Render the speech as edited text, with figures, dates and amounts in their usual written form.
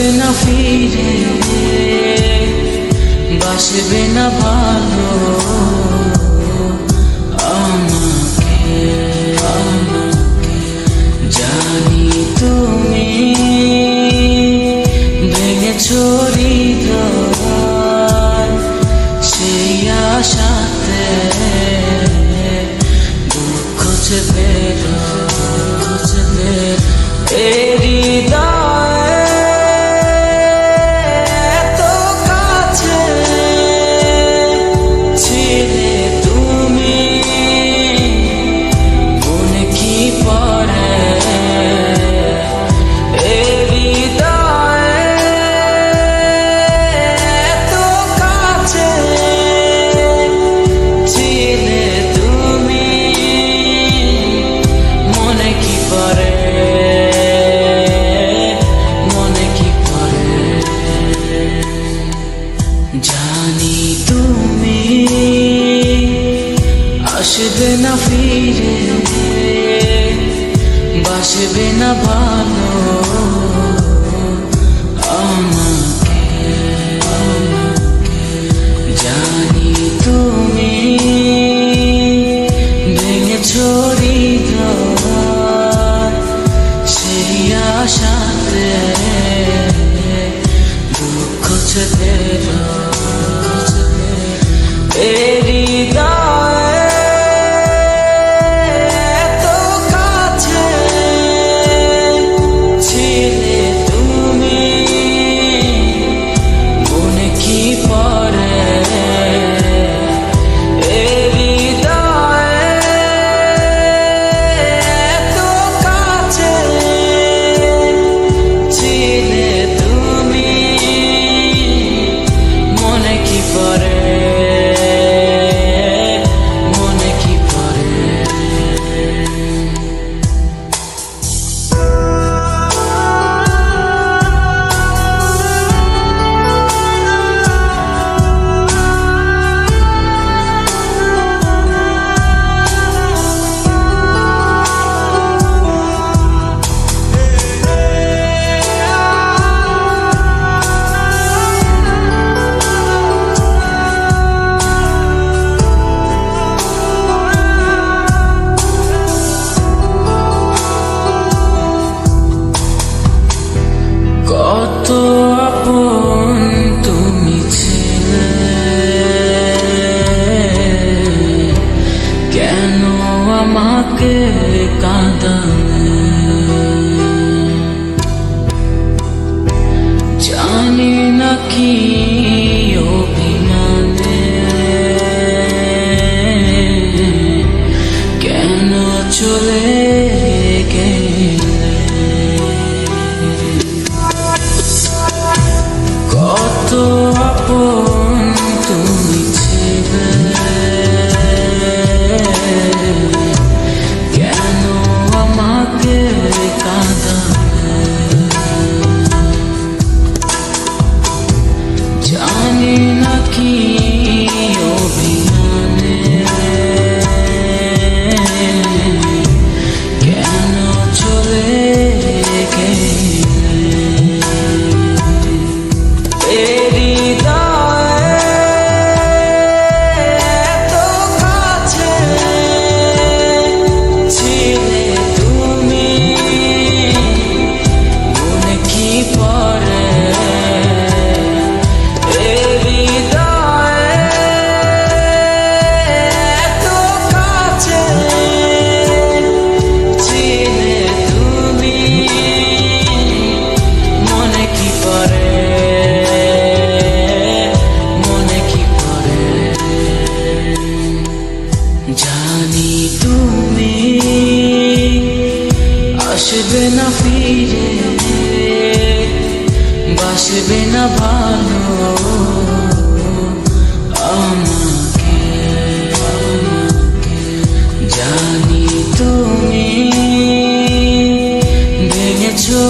আসবে না ফিরে, বাসবে না ভালো আমাকে। জানি তুমি ভেঙেছো হৃদয়, সেই আশাতে দুঃখ চেপে জানি তুমি আসবে না ফিরে, বাসবে না ভালো আমাকে। জানি তুমি ভেঙেছো হৃদয়, সেই আশাতে দুঃখ চেপে আপন তুমি ছিলে, কেন আমাকে কাঁদালে? জানি না কি অভিমানে কেন চলে আপন তুমি ছিলে, কেন আমাকে কাঁদালে? জানি না কি অভিমানে কেন চলে জানি তুমি আসবে না ফিরে, বাসবে না ভালো আমাকে। জানি তুমি ভেঙেছো